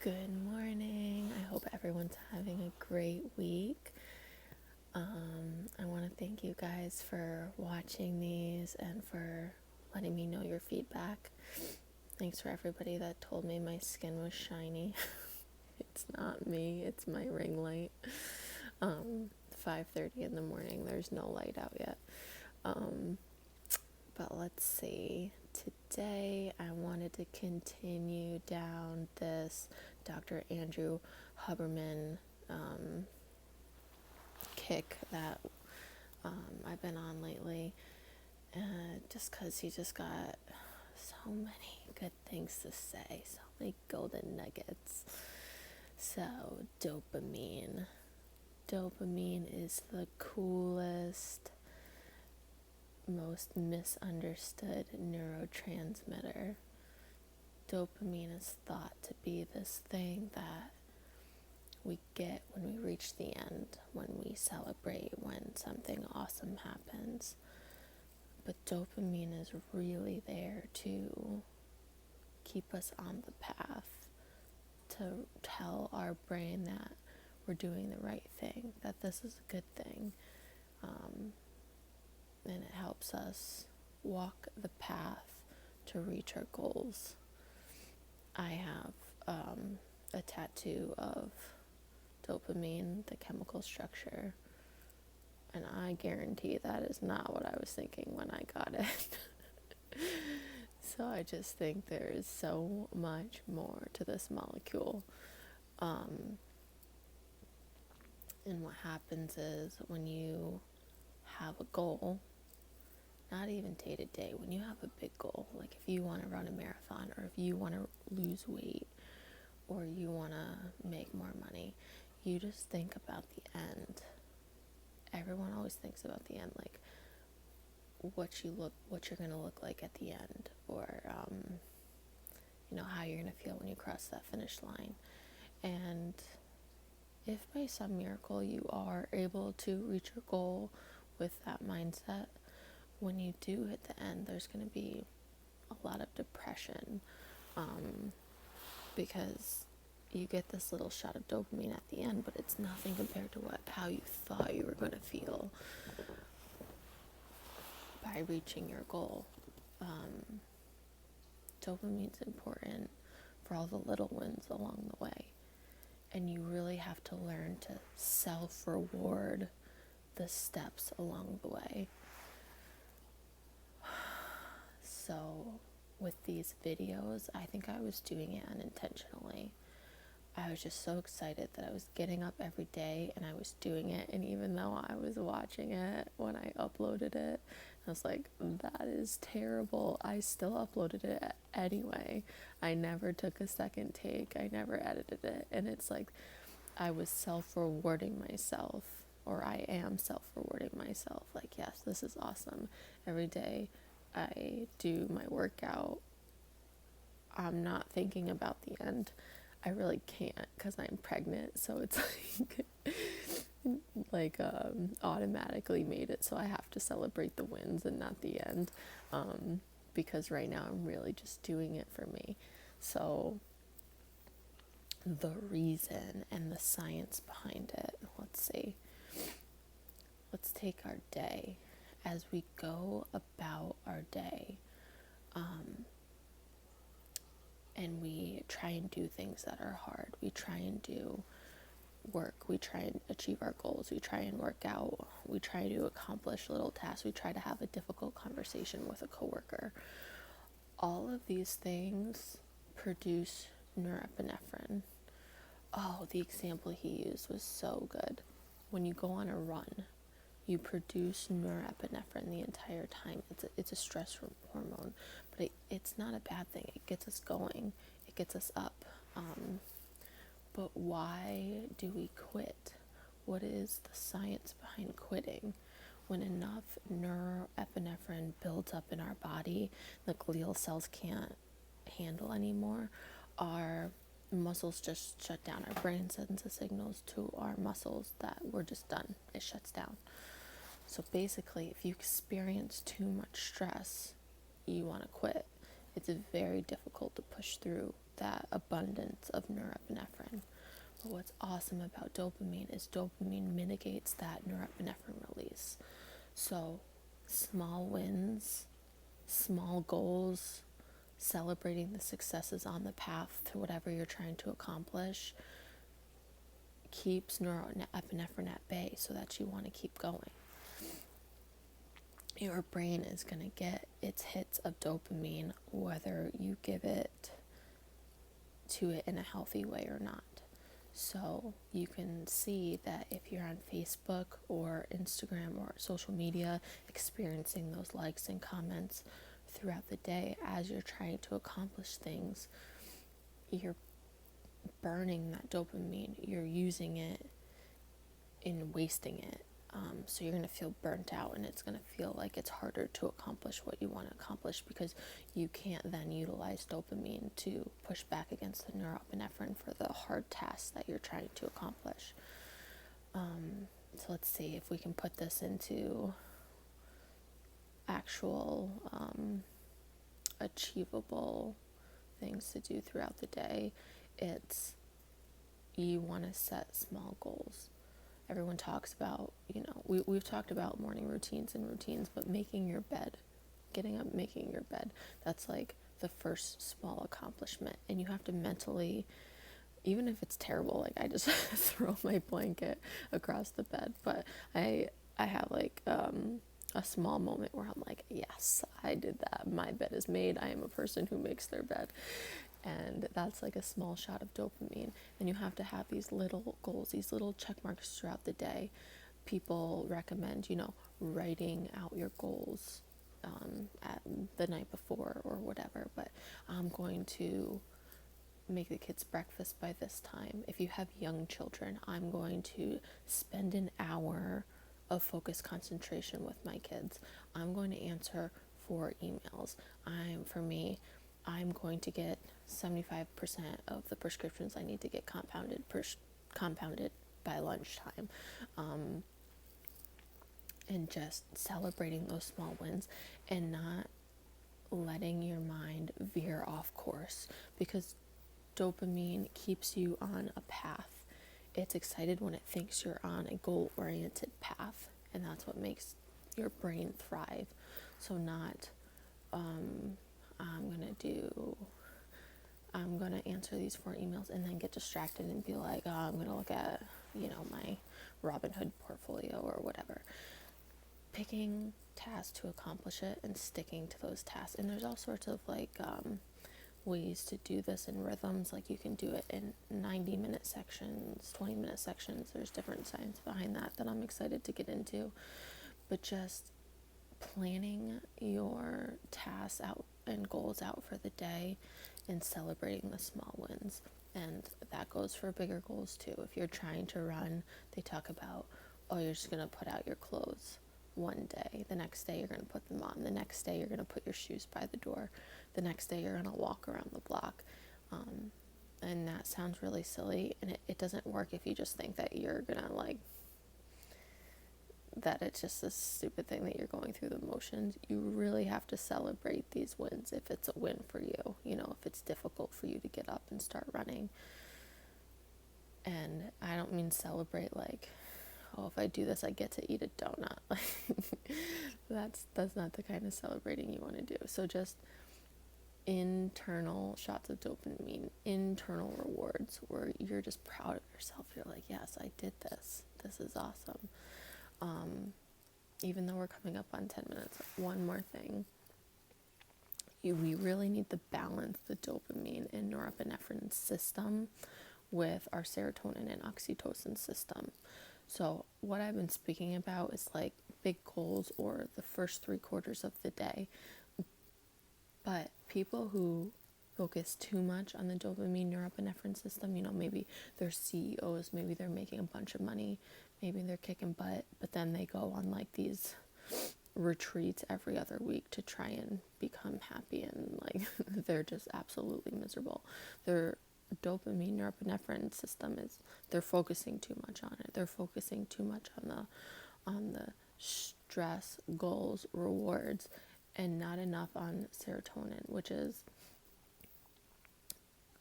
Good morning. I hope everyone's having a great week. I want to thank you guys for watching these and for letting me know your feedback. Thanks for everybody that told me my skin was shiny. It's not me, it's my ring light. 5:30 in the morning, there's no light out yet. But let's see. Today I wanted to continue down this Dr. Andrew Huberman kick that I've been on lately, just because he just got so many good things to say, so many golden nuggets. So, dopamine. Dopamine is the coolest, most misunderstood neurotransmitter. Dopamine is thought to be this thing that we get when we reach the end, when we celebrate, when something awesome happens. But dopamine is really there to keep us on the path, to tell our brain that we're doing the right thing, that this is a good thing. And it helps us walk the path to reach our goals. I have a tattoo of dopamine, the chemical structure, and I guarantee that is not what I was thinking when I got it. So I just think there is so much more to this molecule. And what happens is when you have a goal, not even day to day, when you have a big goal, like if you want to run a marathon, or if you want to lose weight, or you want to make more money, you just think about the end. Everyone always thinks about the end, like what you're going to look like at the end, or how you're going to feel when you cross that finish line. And if by some miracle you are able to reach your goal with that mindset, when you do hit the end, there's going to be a lot of depression, because you get this little shot of dopamine at the end, but it's nothing compared to how you thought you were going to feel by reaching your goal. Dopamine's important for all the little wins along the way, and you really have to learn to self-reward the steps along the way. So with these videos, I think I was doing it unintentionally. I was just so excited that I was getting up every day and I was doing it, and even though I was watching it when I uploaded it, I was like, that is terrible, I still uploaded it anyway. I never took a second take, I never edited it, and it's like I was self-rewarding myself, or I am self-rewarding myself, like, yes, this is awesome. Every day I do my workout, I'm not thinking about the end. I really can't because I'm pregnant, so it's like automatically made it so I have to celebrate the wins and not the end, because right now I'm really just doing it for me. So the reason and the science behind it, let's take our day. As we go about our day, and we try and do things that are hard, we try and do work, we try and achieve our goals, we try and work out, we try to accomplish little tasks, we try to have a difficult conversation with a coworker. All of these things produce norepinephrine. Oh, the example he used was so good. When you go on a run, you produce norepinephrine the entire time. It's a stress hormone, but it's not a bad thing. It gets us going. It gets us up. But why do we quit? What is the science behind quitting? When enough norepinephrine builds up in our body, the glial cells can't handle anymore, our muscles just shut down. Our brain sends the signals to our muscles that we're just done. It shuts down. So basically, if you experience too much stress, you want to quit. It's very difficult to push through that abundance of norepinephrine. But what's awesome about dopamine is dopamine mitigates that norepinephrine release. So small wins, small goals, celebrating the successes on the path to whatever you're trying to accomplish keeps norepinephrine at bay so that you want to keep going. Your brain is going to get its hits of dopamine whether you give it to it in a healthy way or not. So you can see that if you're on Facebook or Instagram or social media experiencing those likes and comments throughout the day as you're trying to accomplish things, you're burning that dopamine, you're using it in wasting it. So you're going to feel burnt out, and it's going to feel like it's harder to accomplish what you want to accomplish because you can't then utilize dopamine to push back against the norepinephrine for the hard tasks that you're trying to accomplish. So let's see if we can put this into actual achievable things to do throughout the day. It's you want to set small goals. Everyone talks about, we've talked about morning routines, but making your bed, getting up, making your bed, that's like the first small accomplishment. And you have to mentally, even if it's terrible, like I just throw my blanket across the bed, but I have like a small moment where I'm like, yes, I did that. My bed is made. I am a person who makes their bed. And that's like a small shot of dopamine. And you have to have these little goals, these little check marks throughout the day. People recommend, writing out your goals at the night before or whatever. But I'm going to make the kids breakfast by this time. If you have young children, I'm going to spend an hour of focused concentration with my kids. I'm going to answer 4 emails. I'm going to get 75% of the prescriptions I need to get compounded by lunchtime. And just celebrating those small wins and not letting your mind veer off course, because dopamine keeps you on a path. It's excited when it thinks you're on a goal-oriented path, and that's what makes your brain thrive. So not I'm gonna answer these 4 emails and then get distracted and be like, oh, I'm gonna look at, my Robinhood portfolio or whatever. Picking tasks to accomplish it and sticking to those tasks. And there's all sorts of ways to do this in rhythms. Like you can do it in 90-minute sections, 20-minute sections. There's different science behind that I'm excited to get into. But just planning your tasks out and goals out for the day and celebrating the small wins. And that goes for bigger goals too. If you're trying to run, they talk about, you're just going to put out your clothes one day. The next day you're going to put them on. The next day you're going to put your shoes by the door. The next day you're going to walk around the block. And that sounds really silly, and it doesn't work if you just think that you're going to that it's just a stupid thing that you're going through the motions. You really have to celebrate these wins if it's a win for you, if it's difficult for you to get up and start running. And I don't mean celebrate if I do this I get to eat a donut. That's not the kind of celebrating you want to do. So just internal shots of dopamine, internal rewards where you're just proud of yourself. You're like, yes, I did this. This is awesome. Even though we're coming up on 10 minutes, one more thing. We really need to balance the dopamine and norepinephrine system with our serotonin and oxytocin system. So what I've been speaking about is big goals or the first 3 quarters of the day. But people who focus too much on the dopamine norepinephrine system, maybe they're CEOs, maybe they're making a bunch of money, maybe they're kicking butt, but then they go on these retreats every other week to try and become happy, and they're just absolutely miserable. Their dopamine norepinephrine system they're focusing too much on it. They're focusing too much on the stress, goals, rewards, and not enough on serotonin, which is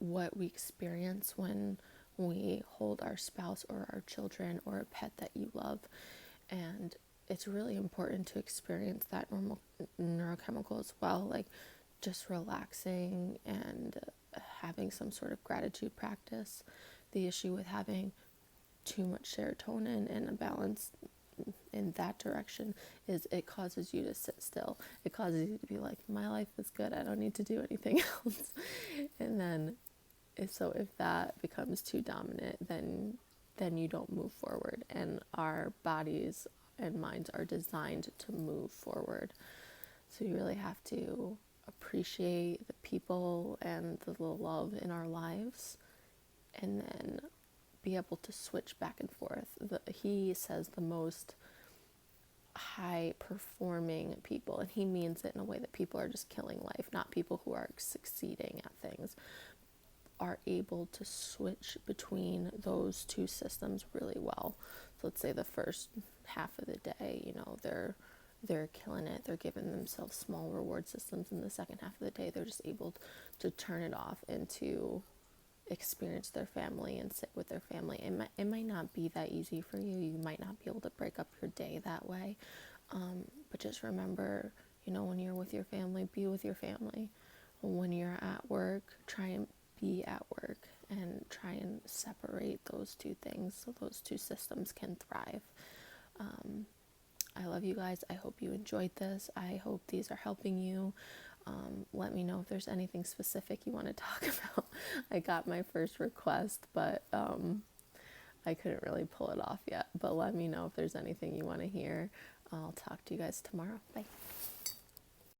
what we experience when we hold our spouse or our children or a pet that you love. And it's really important to experience that normal neurochemical as well, like just relaxing and having some sort of gratitude practice. The issue with having too much serotonin and a balance in that direction is it causes you to sit still. It causes you to be like, my life is good, I don't need to do anything else. And then if that becomes too dominant, then you don't move forward. And our bodies and minds are designed to move forward. So you really have to appreciate the people and the love in our lives, and then be able to switch back and forth. He says the most high performing people, and he means it in a way that people are just killing life, not people who are succeeding at things, are able to switch between those two systems really well. So let's say the first half of the day, they're killing it, they're giving themselves small reward systems, and the second half of the day they're just able to turn it off and to experience their family and sit with their family. It might not be that easy for you. You might not be able to break up your day that way. But just remember, when you're with your family, be with your family. When you're at work, try and be at work and try and separate those two things so those two systems can thrive. I love you guys. I hope you enjoyed this. I hope these are helping you. Let me know if there's anything specific you want to talk about. I got my first request, but I couldn't really pull it off yet. But let me know if there's anything you want to hear. I'll talk to you guys tomorrow. Bye.